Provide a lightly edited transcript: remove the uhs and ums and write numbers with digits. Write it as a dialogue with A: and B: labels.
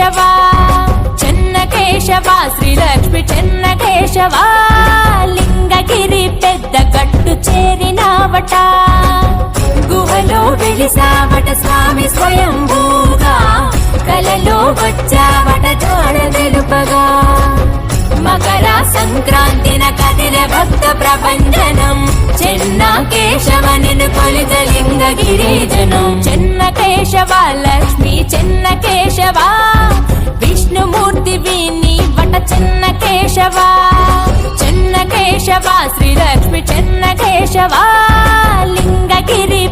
A: కేశవ చెన్న కేశవ శ్రీలక్ష్మి చెన్న కేశవ లింగగిరి పెద్ద గట్టు చేరినావట గుహలో వెలిసావట స్వామి స్వయంభూగా కలలో వచ్చావట జాడ తెలుపగా మకర సంక్రాంతిన కదిల భక్త ప్రభంజనం చెన్న కేశవ నిన్ను కొలిత లింగగిరిజనం చెన్న కేశవ లక్ష్మి చెన్న కేశవ విష్ణుమూర్తి విని వట చెన్న కేశవ చెన్న కేశవ శ్రీలక్ష్మి చెన్న కేశవ లింగగిరి